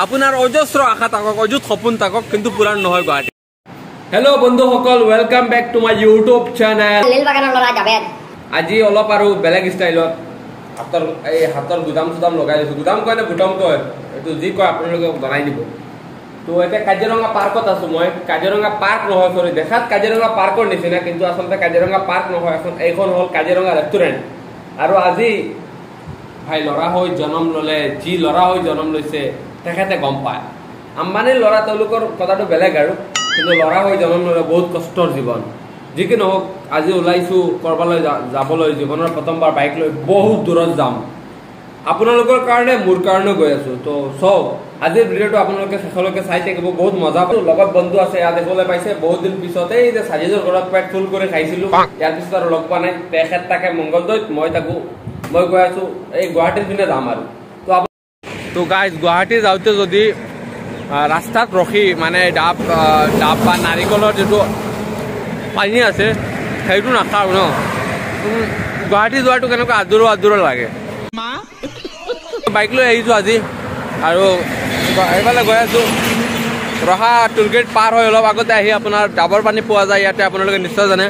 আপোনাৰ অজস্ৰ আশা থাকক, অযুত সপোন থাকক, কিন্তু পূৰণ নহয় গুৱাহাটী। হেল্ল' বন্ধুসকল, welcome back to my YouTube channel. আজি অলপ আৰু বেলেগ ষ্টাইলত হাতৰ গুদাম চুদাম লগাই লৈছোঁ। গুদাম কয় নে বুটাম কয়, এইটো যি কয় আপোনালোকে জনাই দিব। তো এতিয়া কাজিৰঙা পাৰ্কত আছোঁ মই। কাজিৰঙা পাৰ্ক নহয়, চৰি, দেখাত কাজিৰঙা পাৰ্কৰ নিচিনা, কিন্তু আচলতে কাজিৰঙা পাৰ্ক নহয়, এইখন হ'ল কাজিৰঙা ৰেষ্টুৰেণ্ট। আৰু আজি ভাই ল'ৰা হৈ জন্ম ল'লে, যি ল'ৰা হৈ জন্ম লৈছে তেখেতে গম পায়। আম্বানীৰ ল'ৰা, তেওঁলোকৰ কথাটো বেলেগ আৰু, কিন্তু ল'ৰা হৈ জন্ম ল'লে বহুত কষ্টৰ জীৱন। যি কি নহওক, আজি ওলাইছোঁ ক'ৰবালৈ যাবলৈ, জীৱনৰ প্ৰথমবাৰ বাইক লৈ বহুত দূৰত যাম। আপোনালোকৰ কাৰণে, মোৰ কাৰণেও গৈ আছোঁ। তো চাওক, আজিৰ ভিডিঅ'টো আপোনালোকে শেষলৈকে চাই থাকিব, বহুত মজা পাব। লগত বন্ধু আছে, ইয়াত দেখিবলৈ পাইছে। বহুত দিন পিছত এই যে চাজিজৰ ঘৰত পেট ফুল কৰি খাইছিলোঁ, ইয়াৰ পিছত আৰু লগ পোৱা নাই। তেখেত তাকে মংগলদৈত, মই গৈ আছোঁ এই গুৱাহাটীৰ পিনে যাম আৰু। তো গাইজ, গুৱাহাটী যাওঁতে যদি ৰাস্তাত ৰখি মানে ডাব বা নাৰিকলৰ যিটো পানী আছে সেইটো নাখাওঁ ন, গুৱাহাটী যোৱাটো কেনেকুৱা আদুৰা লাগে। বাইক লৈ আহিছোঁ আজি আৰু এইফালে গৈ আছোঁ। ৰহা টোলগেট পাৰ হৈ অলপ আগতে আহি আপোনাৰ ডাবৰ পানী পোৱা যায় ইয়াতে, আপোনালোকে নিশ্চয় জানে।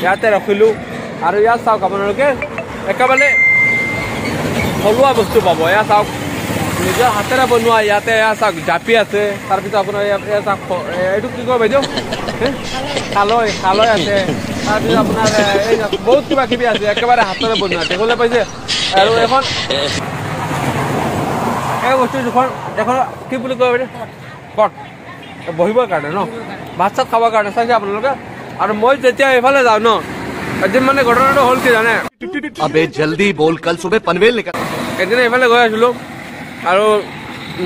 ইয়াতে ৰখিলোঁ আৰু ইয়াত চাওক, আপোনালোকে একেবাৰে থলুৱা বস্তু পাব। এয়া চাওক, নিজৰ হাতেৰে বনোৱা। ইয়াতে এয়া চাওক, জাপি আছে। তাৰপিছত আপোনাৰ এয়া চাওক, এইটো কি কয় বাইদেউ, খালৈ আছে। তাৰপিছত আপোনাৰ এই বহুত কিবা কিবি আছে, একেবাৰে হাতেৰে বনোৱা, দেখিবলৈ পাইছে। আৰু এখন এই বস্তু দুখন এখন কি বুলি কয় বাইদেউ, কট, বহিবৰ কাৰণে ন, ভাত চাত খাবৰ কাৰণে, চাইছে আপোনালোকে। আৰু মই যেতিয়া এইফালে যাওঁ ন, এদিন মানে ঘটনাটো হ'ল কি জানে, জলদি বল, কাল সুবে পনভেল নিকাল। এদিন এইফালে গৈ আছিলোঁ আৰু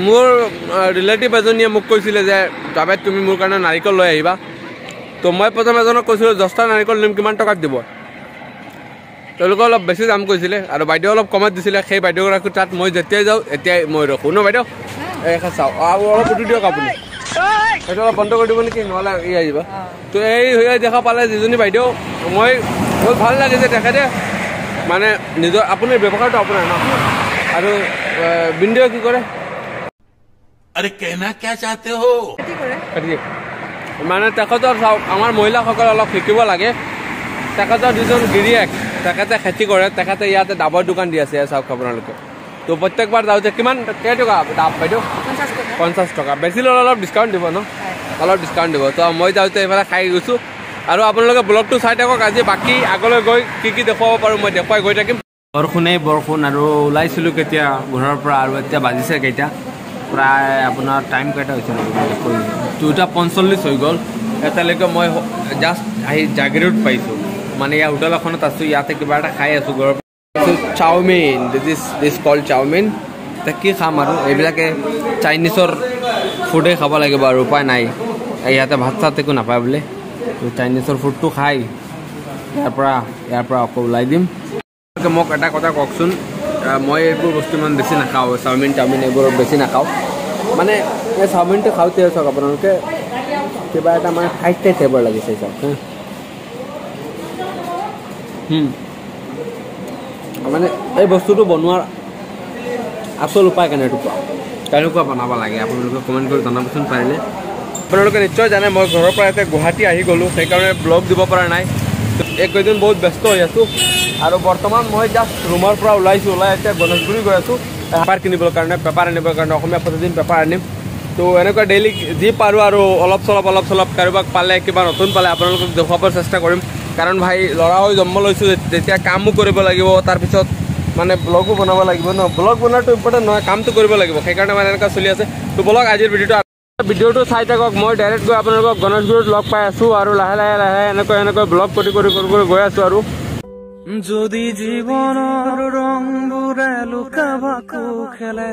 মোৰ ৰিলেটিভ এজনীয়ে মোক কৈছিলে যে জাবেদ, তুমি মোৰ কাৰণে নাৰিকল লৈ আহিবা। তো মই প্ৰথম এজনক কৈছিলোঁ 10টা নাৰিকল নিম, কিমান টকাত দিব। তেওঁলোকে অলপ বেছি দাম কৈছিলে আৰু বাইদেউ অলপ কমত দিছিলে। সেই বাইদেউগৰাকীৰ তাত মই যেতিয়াই যাওঁ এতিয়াই মই ৰখোঁ ন। বাইদেউ এই চাওক, আৰু অলপ উঠি দিয়ক আপুনি, সেইটো অলপ বন্ধ কৰি দিব নেকি, নহ'লে ই আহিব। তো এই দেখা পালে যিজনী বাইদেউ, মই বহুত ভাল লাগিছে। তেখেতে মানে নিজৰ, আপুনি ব্যৱসায়টো আপোনাৰ ন। আৰু বিন্দুৱে কি কৰে, মানে তেখেতৰ চাওক, আমাৰ মহিলাসকলে অলপ শিকিব লাগে। তেখেতৰ যিজন গিৰিয়েক, তেখেতে খেতি কৰে, তেখেতে ইয়াতে ডাবৰ দোকান দি আছে, চাওক আপোনালোকে। তো প্ৰত্যেকবাৰ যাওঁতে কিমান কেইটকা ডাব বাইদেউ? 50 টকা। বেছি ল'লে অলপ ডিছকাউণ্ট দিব ন, অলপ ডিছকাউণ্ট দিব। তো মই যাওঁতে এইফালে খাই গৈছোঁ আৰু আপোনালোকে ব্লগটো চাই থাকক। আজি বাকী আগলৈ গৈ কি দেখুৱাব পাৰোঁ মই দেখুৱাই গৈ থাকিম। বৰষুণ আৰু ওলাইছিলোঁ কেতিয়া ঘৰৰ পৰা, আৰু এতিয়া বাজিছে কেইটা, প্ৰায় আপোনাৰ টাইম কেইটা হৈছে, 2:45 হৈ গ'ল। এতিয়ালৈকে মই জাষ্ট আহি জাগিৰোড পাইছোঁ, মানে ইয়াৰ হোটেল এখনত আছোঁ। ইয়াতে কিবা এটা খাই আছোঁ ঘৰৰ পৰা। চাওমিন, দিছ কল চাওমিন। এতিয়া কি খাম আৰু, এইবিলাকে চাইনিজৰ ফুডেই খাব লাগিব আৰু, উপায় নাই। ইয়াতে ভাত চাত একো নাপায় বোলে, চাইনিজৰ ফুডটো খাই ইয়াৰ পৰা আকৌ ওলাই দিম। মোক এটা কথা কওকচোন, মই এইবোৰ বস্তু ইমান বেছি নাখাওঁ, চাওমিন এইবোৰ বেছি নাখাওঁ। মানে এই চাওমিনটো খাওঁতে চাওক আপোনালোকে, কিবা এটা মানে ফাইট টাইপৰ লাগিছে চাওক। মানে এই বস্তুটো বনোৱাৰ আচল উপায় কেনেকুৱা বনাব লাগে, আপোনালোকে কমেণ্ট কৰি জনাবচোন পাৰিলে। আপোনালোকে নিশ্চয় জানে মই ঘৰৰ পৰা এতিয়া গুৱাহাটী আহি গ'লোঁ, সেইকাৰণে ব্লগ দিব পৰা নাই। এইকেইদিন বহুত ব্যস্ত হৈ আছোঁ। আৰু বৰ্তমান মই জাষ্ট ৰুমৰ পৰা ওলাই এতিয়া গণেশগুৰি গৈ আছোঁ পেপাৰ কিনিবৰ কাৰণে, পেপাৰ আনিবৰ কাৰণে, অসমীয়া প্ৰতিদিন পেপাৰ আনিম। তো এনেকুৱা ডেইলি যি পাৰোঁ আৰু অলপ চলপ কাৰোবাক পালে, কিবা নতুন পালে আপোনালোকক দেখুৱাবৰ চেষ্টা কৰিম। কাৰণ ভাই, ল'ৰা হৈ জন্ম লৈছোঁ যেতিয়া, কামো কৰিব লাগিব, তাৰপিছত মানে ব্লগো বনাব লাগিব ন। ব্লগ বনোৱাটো ইম্পৰ্টেণ্ট নহয়, কামটো কৰিব লাগিব, সেইকাৰণে মানে এনেকুৱা চলি আছে। তো বলক আজিৰ ভিডিঅ'টো চাই থাকক। মই ডাইৰেক্ট গৈ আপোনালোকক গণেশগুৰিত লগ পাই আছোঁ আৰু লাহে এনেকৈ ব্লগ কৰি গৈ আছোঁ। আৰু যদি জীৱনৰ ৰংবোৰে লুকাভাকু খেলে,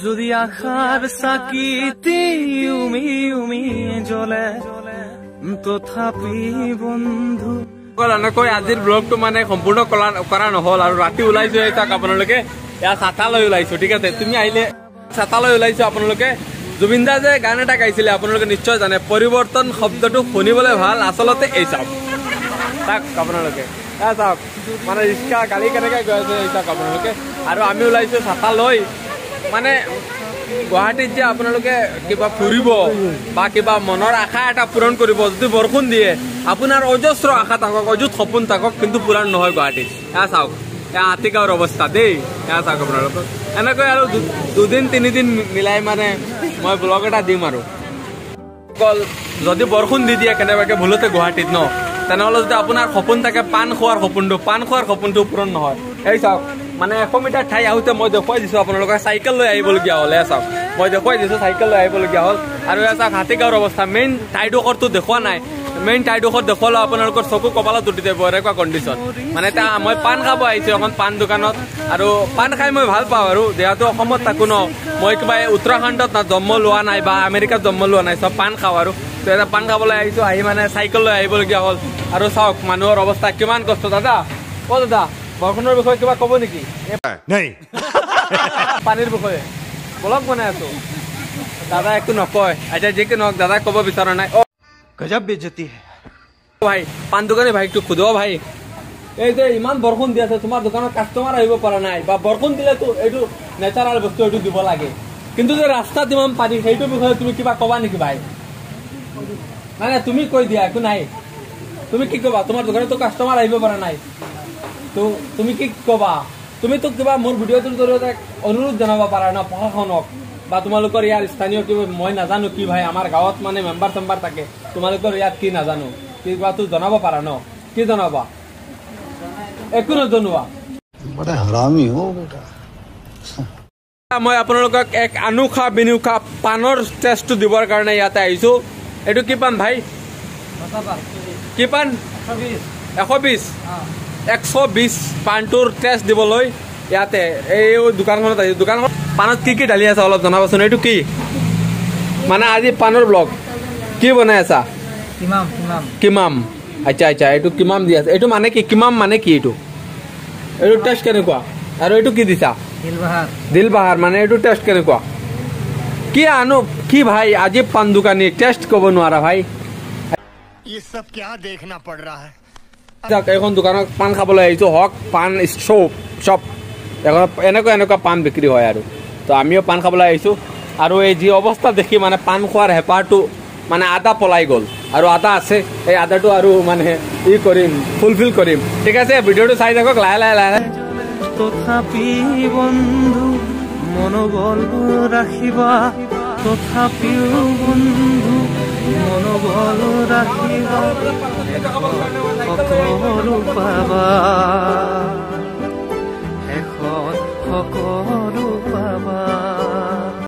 যদি আশাৰ চাকিতি উমি জ্বলে, তথাপি বন্ধু এনেকৈ আজিৰ ব্লগটো মানে সম্পূৰ্ণ কৰা নহ'ল। আৰু ৰাতি ওলাইছোঁ, চাওক আপোনালোকে, এয়া ছাতা লৈ ওলাইছোঁ, ঠিক আছে। তুমি আহিলে ছাতা লৈ ওলাইছোঁ। আপোনালোকে জুবিন দা যে গান এটা গাইছিলে, আপোনালোকে নিশ্চয় জানে, পৰিৱৰ্তন শব্দটো শুনিবলৈ ভাল, আচলতে এই চাওক আপোনালোকে, চাওক মানে ৰিক্সা গাড়ী কেনেকৈ গৈ আছে, এই চাওক আপোনালোকে। আৰু আমি ওলাইছোঁ ছাতা লৈ, মানে গুৱাহাটীত যে আপোনালোকে কিবা ফুৰিব বা কিবা মনৰ আশা এটা পূৰণ কৰিব, যদি বৰষুণ দিয়ে আপোনাৰ অজস্ৰ আশা থাকক, অযুত সপোন থাকক, কিন্তু পূৰণ নহয় গুৱাহাটীত। এয়া চাওক, এয়া আতিকাউৰ অৱস্থা দেই। এয়া চাওক আপোনালোকক এনেকৈ আৰু 2-3 দিন মিলাই মানে মই ব্লগ এটা দিম আৰু। অকল যদি বৰষুণ দি দিয়ে কেনেবাকৈ ভুলতে গুৱাহাটীত ন, তেনেহ'লে যদি আপোনাৰ সপোন থাকে পাণ খোৱাৰ সপোনটো পূৰণ নহয়। এই চাওক মানে 100 মিটাৰ ঠাই আহোঁতে মই দেখুৱাই দিছোঁ আপোনালোকে চাইকেল লৈ আহিবলগীয়া হ'ল। চাওক মই দেখুৱাই দিছোঁ চাইকেল লৈ আহিবলগীয়া হ'ল। আৰু এয়া চাওক হাতীগাঁৱৰ অৱস্থা, মেইন ঠাইডোখৰটো দেখুওৱা নাই। মেইন ঠাইডোখৰ দেখুৱালেও আপোনালোকৰ চকু কপালত উঠি যাব, এনেকুৱা কণ্ডিশ্যন। মানে এতিয়া মই পাণ খাব আহিছোঁ এখন পাণ দোকানত, আৰু পাণ খাই মই ভাল পাওঁ আৰু যিহেতু অসমত থাকোঁ ন, মই কিবা উত্তৰাখণ্ডত জন্ম লোৱা নাই বা আমেৰিকাত জন্ম লোৱা নাই, চব পাণ খাওঁ আৰু। তো এটা পাণ খাবলৈ আহিছোঁ, আহি মানে চাইকেল লৈ আহিবলগীয়া হ'ল। আৰু চাওক মানুহৰ অৱস্থা কিমান কষ্ট। দাদা দাদা বৰষুণৰ বিষয়ে কিবা ক'ব নেকি? পানীৰ বিষয়ে ব্লগ বনাই আছোঁ, দাদা একো নকয়। আচ্ছা যি কি নহওক, দাদা ক'ব বিচৰা নাই। গজব বেজতি ভাই পাণ দোকানী ভাইকটো সোধো ভাই, এই যে ইমান বৰষুণ দি আছে, তোমাৰ দোকানত কাষ্টমাৰ আহিব পৰা নাই, বা বৰষুণ দিলেতো এইটো নেচাৰেল বস্তু, এইটো দিব লাগে, কিন্তু যে ৰাস্তাত ইমান পানী, সেইটো বিষয়ে তুমি কিবা ক'বা নেকি ভাই? নাই তুমি কৈ দিয়া, একো নাই। তুমি কি ক'বা? তোমাৰ দোকানতো কাষ্টমাৰ আহিব পৰা নাই, তো তুমি কি ক'বা? তুমিতো কিবা মোৰ ভিডিঅ'টোৰ জৰিয়তে অনুৰোধ জনাব পাৰা ন প্ৰশাসনক, বা তোমালোকৰ ইয়াৰ স্থানীয় কিবা, মই নাজানো কি ভাই, আমাৰ গাঁৱত মানে মেম্বাৰ চেম্বাৰ থাকে, তোমালোকৰ ইয়াত কি নাজানো, কিবাটো জনাব পাৰা ন? কি জনাবা? একো নজনোৱা। মই আপোনালোকক এক আনোখা বিনোখা পাণৰ টেষ্টটো দিবৰ কাৰণে ইয়াতে আহিছোঁ। এইটো কি পাণ ভাই? কি পাণ? 120 পাণটোৰ টেষ্ট দিবলৈ ইয়াতে এই দোকানখনত আহিছোঁ। দোকানখন পাণত কি ঢালি আছে অলপ জনাবচোন। এইটো কি মানে আজি পাণৰ ব্লগ কি বনাই আছা? কিমাম। আচ্ছা এইটো কিমাম দি আছে। এইটো মানে কি? কিমাম মানে কি? এইটো টেষ্ট কেনেকুৱা? আৰু এইটো কি দিছা? দিলবাহাৰ। মানে এইটো টেষ্ট কেনেকুৱা? কি আনো কি ভাই, আজি পাণ দোকানী টেষ্ট ক'ব নোৱাৰা ভাই? ये सब क्या देखना पड़ रहा है? এখন দোকানত পাণ খাবলৈ আহিছোঁ, হক পাণ শ্বপ, এনেকুৱা পাণ বিক্ৰী হয় আৰু। তো আমিও পাণ খাবলৈ আহিছোঁ, আৰু এই যি অৱস্থা দেখি মানে পাণ খোৱাৰ হেঁপাহটো মানে আধা পলাই গ'ল, আৰু আধা আছে। এই আধাটো আৰু মানে ফুলফিল কৰিম। ঠিক আছে, ভিডিঅ'টো চাই থাকক লাহে লাহে। তথাপি বন্ধু মনোবল ৰাখিবা, তথাপিও বন্ধু মনোবল ৰাখিবা, সকলো পাবা, শেষত সকলো